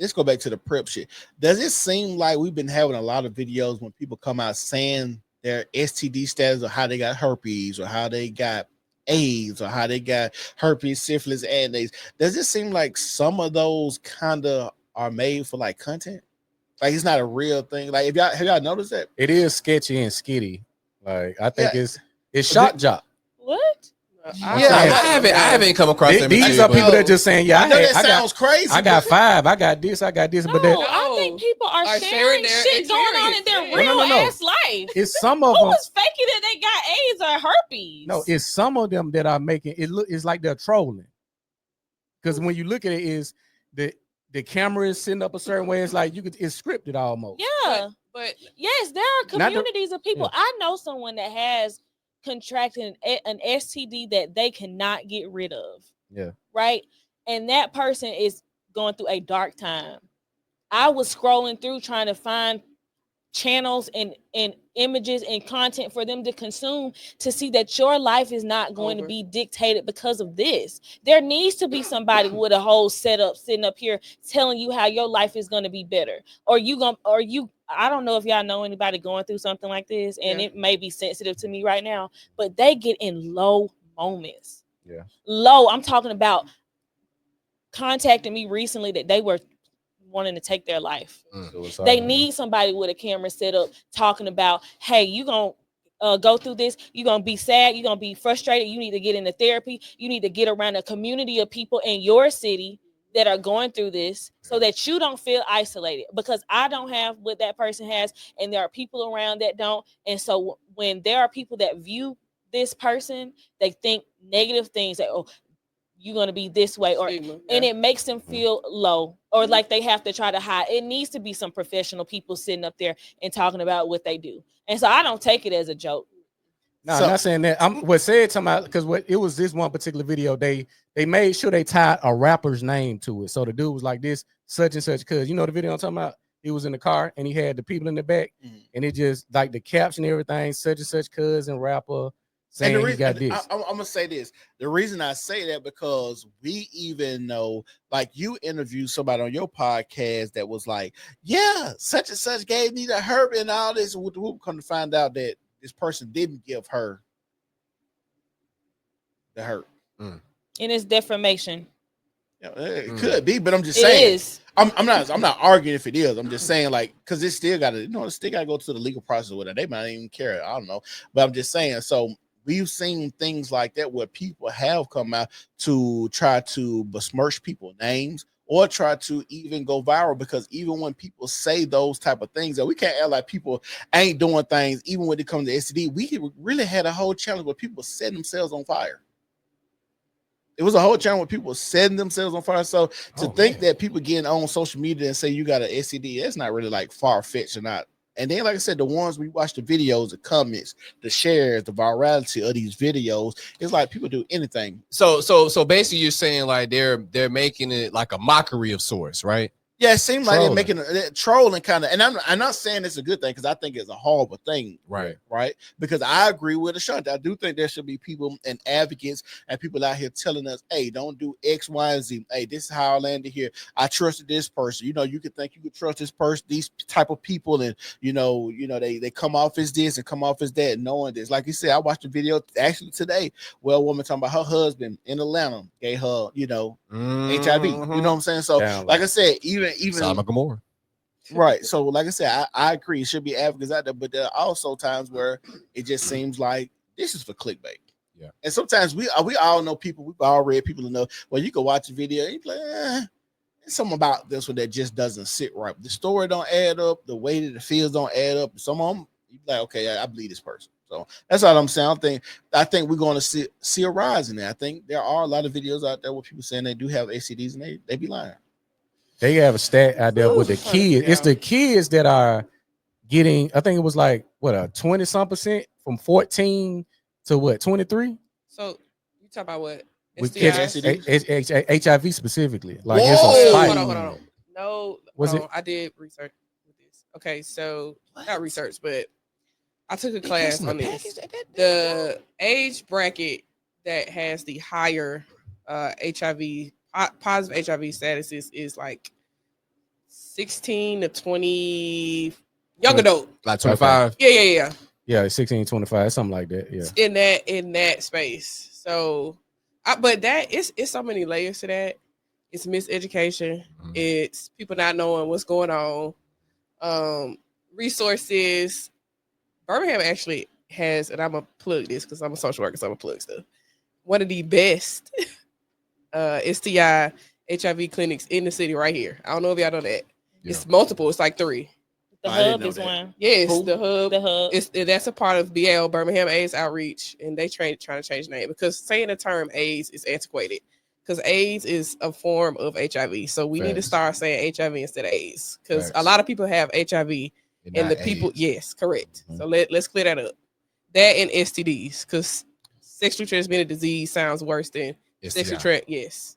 let's go back to the prep shit. Does it seem like we've been having a lot of videos when people come out saying their STD status or how they got herpes or how they got AIDS or how they got herpes, syphilis, and AIDS? Does it seem like some of those kind of are made for like content? Like it's not a real thing. Like if y'all have y'all noticed that? It is sketchy and skitty. Like I think Yeah. it's shock jock. What? I haven't come across them. These are people that just saying, yeah, I know that sounds crazy. I got 5, I got this, I got this, No, but that, I think people are sharing their shit going on in their real ass life. it's some of Who them. was faking that they got AIDS or herpes? No, it's some of them that are making it look. It's like they're trolling. Because when you look at it, is the camera is sitting up a certain way. It's like it's scripted almost. Yeah, but yes, there are communities of people. I know someone that has contracted an STD that they cannot get rid of. Yeah. Right? And that person is going through a dark time. I was scrolling through trying to find channels and images and content for them to consume to see that your life is not going to be dictated because of this. There needs to be somebody with a whole setup sitting up here telling you how your life is going to be better. I don't know if y'all know anybody going through something like this, and it may be sensitive to me right now, but they get in low moments. Yeah. Low. I'm talking about contacting me recently that they were wanting to take their life. They need somebody with a camera set up talking about, hey, you gonna go through this, you're gonna be sad, you're gonna be frustrated, you need to get into therapy, you need to get around a community of people in your city that are going through this so that you don't feel isolated, because I don't have what that person has and there are people around that don't. And so when there are people that view this person, they think negative things, that you're going to be this way, or and it makes them feel low, or like they have to try to hide. It needs to be some professional people sitting up there and talking about what they do. And so I don't take it as a joke. No, I'm not saying that. I'm what said to my, because what it was this one particular video, they made sure they tied a rapper's name to it. So the dude was like this, such and such, cuz you know the video I'm talking about? He was in the car and he had the people in the back, and it just like the caption, everything, such and such cousin rapper. And the reason, I'm gonna say this. The reason I say that, because we even know, like, you interviewed somebody on your podcast that was like, yeah, such and such gave me the herb and all this. We'll come to find out that this person didn't give her the herb. And it's defamation. Yeah, it could be, but I'm just saying. It is. I'm not arguing if it is. I'm just saying, like, because it still got to, it still got to go to the legal process with it. They might not even care. I don't know, but I'm just saying. So we've seen things like that where people have come out to try to besmirch people's names or try to even go viral, because even when people say those type of things, that we can't act like people ain't doing things. Even when it comes to STD, we really had a whole challenge where people set themselves on fire. It was a whole channel where people setting themselves on fire. So to think that people getting on social media and say you got an STD, that's not really like far-fetched or not. And then, like I said, the ones we watch the videos, the comments, the shares, the virality of these videos, it's like people do anything. So basically, you're saying like they're making it like a mockery of sorts, right? Yeah, it seems like they're making a trolling kind of, and I'm not saying it's a good thing, because I think it's a horrible thing, right? Because I agree with Ashanti. I do think there should be people and advocates and people out here telling us, hey, don't do X, Y, and Z. Hey, this is how I landed here. I trusted this person. You could think you could trust this person, these type of people, and they come off as this and come off as that, knowing this. Like you said, I watched a video actually today where a woman talking about her husband in Atlanta gave her, HIV. You know what I'm saying? So, like I said, even Sodom and Gomorrah. Right. So, like I said, I agree. It should be advocates out there, but there are also times where it just seems like this is for clickbait. Yeah. And sometimes we all know people. We've all read people to know. Well, you can watch a video and you be like, there's something about this one that just doesn't sit right. The story don't add up. The way that it feels don't add up. Some of them, you be like, okay, I believe this person. So that's all I'm saying. I think we're going to see a rise in there. I think there are a lot of videos out there where people saying they do have STDs and they be lying. They have a stat out there with the kids. It's the kids that are getting, I think it was like, what, a 20-some% from 14 to what, 23? So you talk about what? With HIV specifically. Like, it's a spike. Hold on. No, I did research with this. Okay, so not research, but I took a class on this. The age bracket that has the higher HIV positive HIV status is like 16 to 20, young adult, like 25. Yeah. Yeah, 16, 25, something like that. Yeah, in that space. So, but that it's so many layers to that. It's miseducation. Mm-hmm. It's people not knowing what's going on. Resources. Birmingham actually has, and I'm gonna plug this because I'm a social worker, so I'm gonna plug stuff. One of the best STI HIV clinics in the city right here. I don't know if y'all know that. Yeah. It's multiple. It's like 3. The Hub is one. Yes, the Hub. The Hub. That's a part of BL, Birmingham AIDS Outreach, and they trying to change the name because saying the term AIDS is antiquated. Because AIDS is a form of HIV, so we need to start saying HIV instead of AIDS. Because a lot of people have HIV, and the people, yes, correct. Mm-hmm. So let's clear that up. That and STDs, because sexually transmitted disease sounds worse than sexually transmitted. Yes,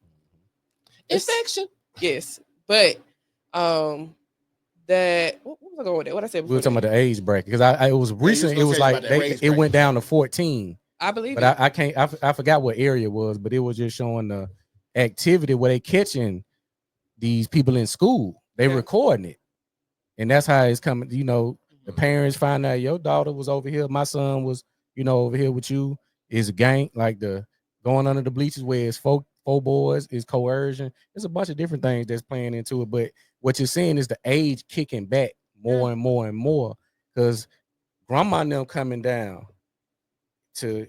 infection. Yes, but that what was I going with that? What I said? We were talking about the age bracket because it was recent. It was like it went down to 14. I believe, but I can't. I forgot what area it was, but it was just showing the activity where they catching these people in school. They recording it, and that's how it's coming. You know, the parents find out your daughter was over here, my son was, over here with you. Is a gang like the going under the bleachers where it's four boys, is coercion. There's a bunch of different things that's playing into it, but what you're seeing is the age kicking back more and more and more because grandma and them coming down to,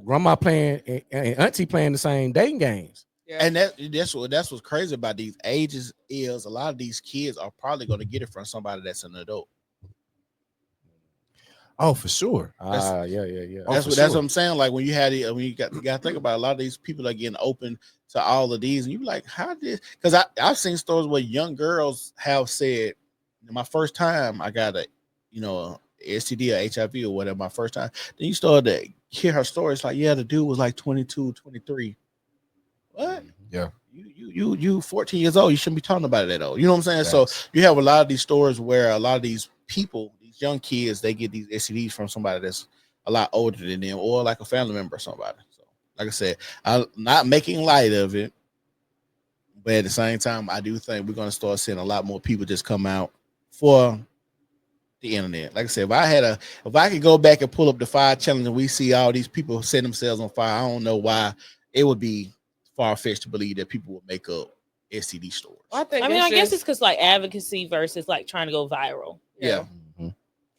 grandma playing and auntie playing the same dating games. Yeah. And that's what's crazy about these ages is a lot of these kids are probably going to get it from somebody that's an adult. Oh, for sure. Yeah. That's what I'm saying. Like when you got to think about a lot of these people are getting open to all of these, and you be like, how did? Because I've seen stories where young girls have said, my first time I got a STD or HIV or whatever, my first time. Then you start to hear her stories like, yeah, the dude was like 22, 23. What? Yeah. You 14 years old. You shouldn't be talking about it at all. You know what I'm saying? Yes. So you have a lot of these stories where a lot of these people, these young kids, they get these STDs from somebody that's a lot older than them or like a family member or somebody. So like I said, I'm not making light of it, but at the same time, I do think we're going to start seeing a lot more people just come out for the internet. Like I said, if I could go back and pull up the 5 challenge and we see all these people setting themselves on fire, I don't know why it would be far-fetched to believe that people would make up STD stores. I guess it's because like advocacy versus like trying to go viral. Yeah. Mm-hmm.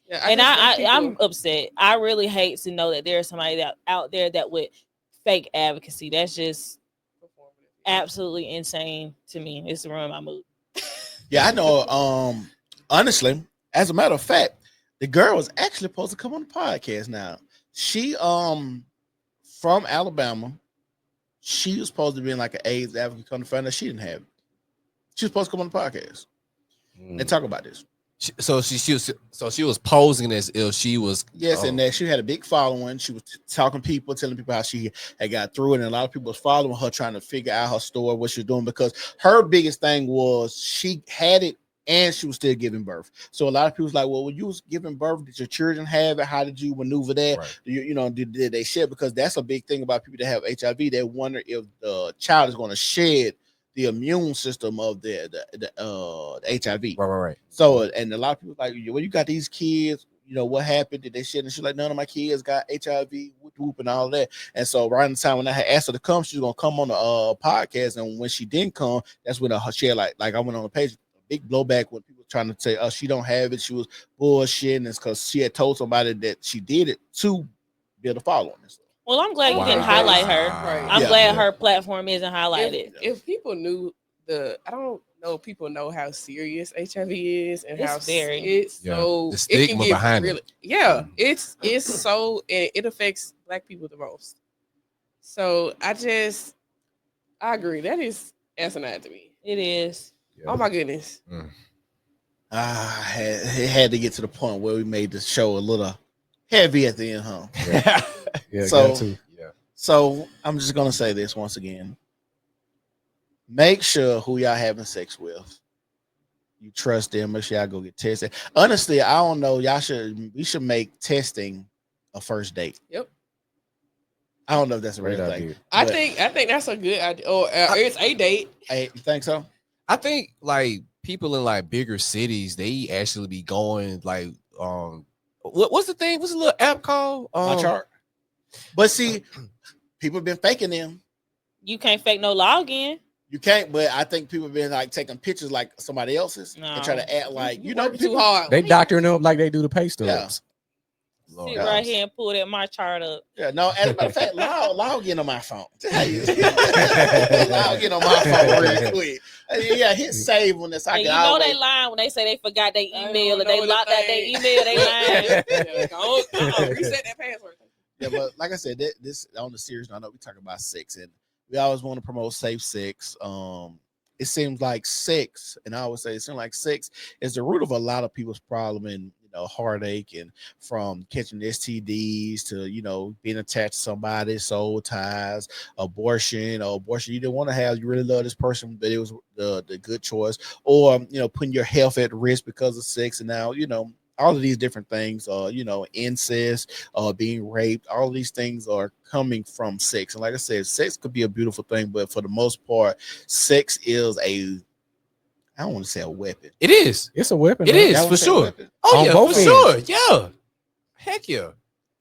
Yeah, and I'm upset. I really hate to know that there's somebody out there that would fake advocacy. That's just absolutely insane to me. It's ruining my mood. Yeah, I know. Honestly, as a matter of fact, the girl was actually supposed to come on the podcast now. She from Alabama. She was supposed to be in like an AIDS advocate. Come to find out she didn't have it. She was supposed to come on the podcast and talk about this. So she was posing as if she was and that she had a big following. She was talking to people, telling people how she had got through it, and a lot of people was following her, trying to figure out her story, what she was doing, because her biggest thing was she had it and she was still giving birth. So a lot of people was like, well, when you was giving birth, did your children have it? How did you maneuver that? Right. Did they shed? Because that's a big thing about people that have HIV. They wonder if the child is going to shed the immune system of the HIV. Right. So, and a lot of people like, well, you got these kids, what happened? Did they shed? And she's like, none of my kids got HIV, whoop, and all that. And so right in the time when I had asked her to come, she was going to come on the podcast. And when she didn't come, that's when she had like I went on the page, big blowback when people trying to say, oh, she don't have it. She was bullshitting. It's because she had told somebody that she did it to build a following. Well, I'm glad you didn't highlight her. Right. I'm glad her platform isn't highlighted. If people knew I don't know if people know how serious HIV is and how it's so the stigma behind it. Yeah, it's so it affects Black people the most. So I agree. That is asinine to me. It is. Yeah. Oh my goodness. It had to get to the point where we made the show a little heavy at the end, huh? Yeah. So I'm just gonna say this once again. Make sure who y'all having sex with, you trust them. Make sure y'all go get tested. Honestly, I don't know. We should make testing a first date. Yep. I don't know if that's a real thing. I think that's a good idea. Or it's a date. Hey, you think so? I think like people in like bigger cities, they actually be going like what's the thing? What's a little app called? My chart. But see, people have been faking them. You can't fake no login. You can't, but I think people have been like taking pictures like somebody else's and try to act like too hard. They doctoring them up like they do the pay stubs. Yeah. Sit right here and pull that my chart up. Yeah, no, as a matter of fact, log in on my phone. Log in on my phone real quick. Yeah, hit save on this. They lying when they say they forgot their email or they locked out their email. They lying. Reset that password. Yeah, but like I said, this on the serious note, I know we talk about sex and we always want to promote safe sex. It seems like sex, and I always say it seems like sex is the root of a lot of people's problem and heartache, and from catching STDs to being attached to somebody, soul ties, abortion. You didn't want to have, you really love this person, but it was the good choice, or putting your health at risk because of sex, and now all of these different things, incest, being raped, all of these things are coming from sex. And like I said, sex could be a beautiful thing, but for the most part, sex is I don't want to say a weapon. It is. It's a weapon. It is for sure. Oh yeah, for sure. Yeah. Heck yeah.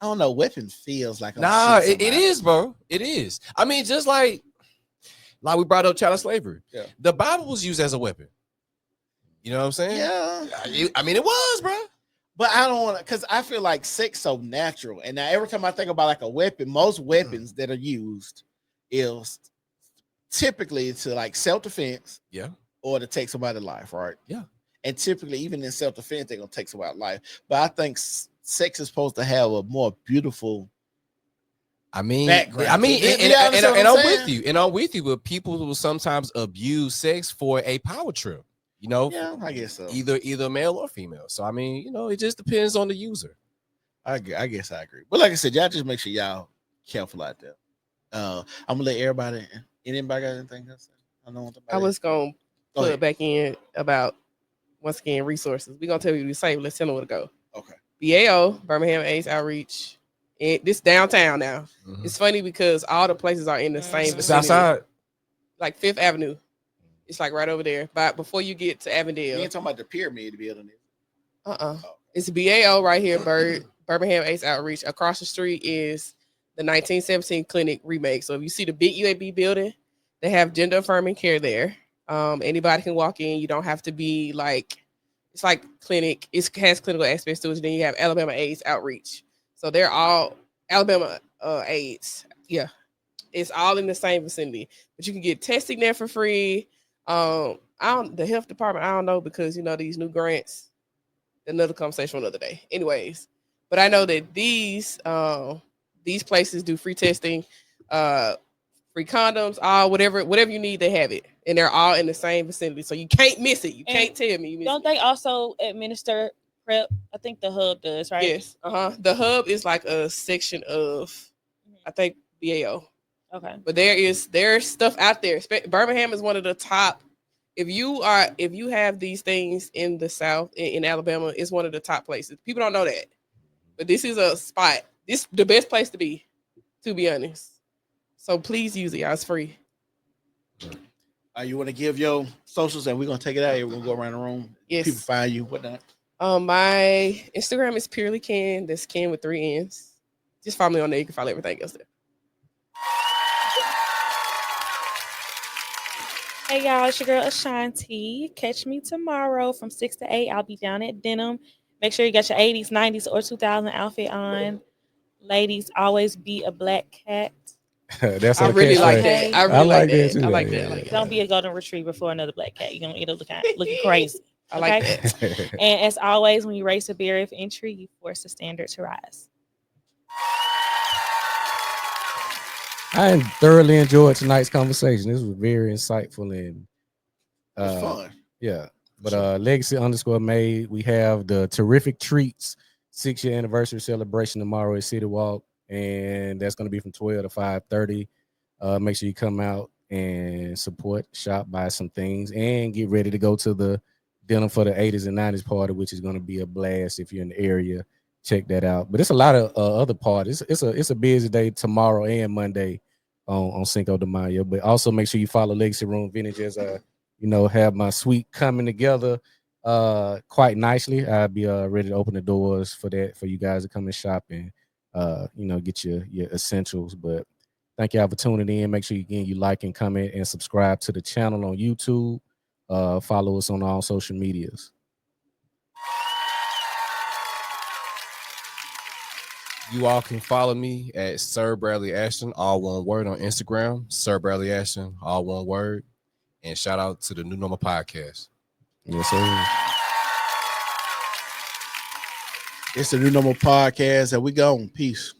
I don't know. Weapon feels like it is, bro. It is. I mean, just like we brought up child slavery. Yeah. The Bible was used as a weapon. You know what I'm saying? Yeah. I mean, it was, bro. But I don't want to, because I feel like sex so natural. And now every time I think about like a weapon, most weapons that are used is typically to like self-defense. Yeah. Or to take somebody's life, right? Yeah. And typically, even in self-defense, they're gonna take somebody's life. But I think sex is supposed to have a more beautiful background. And I'm with you. And I'm with you, but people will sometimes abuse sex for a power trip. Yeah, I guess so. Either male or female. So I mean, it just depends on the user. I guess I agree. But like I said, y'all just make sure y'all careful out there. I'm gonna let everybody. Anybody got anything else? I was gonna put back in about, once again, resources. We're gonna tell you to save. Let's tell them where to go. Okay. BAO, Birmingham AIDS Outreach. And this downtown now. Mm-hmm. It's funny because all the places are in the same vicinity. Southside. Like 5th Avenue. It's like right over there. But before you get to Avondale. You ain't talking about the pyramid building. Oh. It's BAO right here, Birmingham AIDS Outreach. Across the street is the 1917 clinic remake. So if you see the big UAB building, they have gender affirming care there. Anybody can walk in. You don't have to be like, it's like clinic. It has clinical aspects to it. Then you have Alabama AIDS Outreach. So they're all Alabama AIDS. Yeah. It's all in the same vicinity. But you can get testing there for free. The health department, I don't know, because these new grants, another conversation another day. Anyways, but I know that these places do free testing, free condoms, all whatever you need, they have it, and they're all in the same vicinity, so you can't miss it. You can't tell me you miss don't they also administer PrEP? I think the hub does, right? Yes. The hub is like a section of, I think, BAO. Okay. But there's stuff out there. Birmingham is one of the top. If you have these things in the South, in Alabama, it's one of the top places. People don't know that, but this is a spot. This is the best place to be honest. So please use it, y'all. It's free. You want to give your socials, and we're gonna take it out here. We're gonna go around the room. Yes. People find you. Whatnot. My Instagram is purely Ken. That's Ken with 3 N's. Just follow me on there. You can follow everything else there. Hey y'all, it's your girl Ashanti. Catch me tomorrow from 6 to 8. I'll be down at Denim. Make sure you got your 80s, 90s, or 2000 outfit on. Ladies, always be a black cat. That's I really like that. I like that. I like that. Don't be a golden retriever for another black cat. You're gonna end up looking crazy. I like that. And as always, when you raise a barrier of entry, you force the standard to rise. I thoroughly enjoyed tonight's conversation. This was very insightful and fun. Yeah. But Legacy_made. We have the Terrific Treats 6-year anniversary celebration tomorrow at City Walk, and that's going to be from 12 to 5:30. Make sure you come out and support, shop, buy some things, and get ready to go to the dinner for the 80s and 90s party, which is going to be a blast. If you're in the area, check that out. But it's a lot of other parties. It's a busy day tomorrow and Monday on Cinco de Mayo. But also make sure you follow Legacy Room Vintage as have my suite coming together quite nicely. I'll be ready to open the doors for that, for you guys to come and shop and get your essentials. But thank y'all for tuning in. Make sure you like and comment and subscribe to the channel on YouTube. Follow us on all social medias. You all can follow me at Sir Bradley Ashton, all one word, on Instagram. Sir Bradley Ashton, all one word. And shout out to the New Normal Podcast. Yes, sir. It's the New Normal Podcast, and we gone. Peace.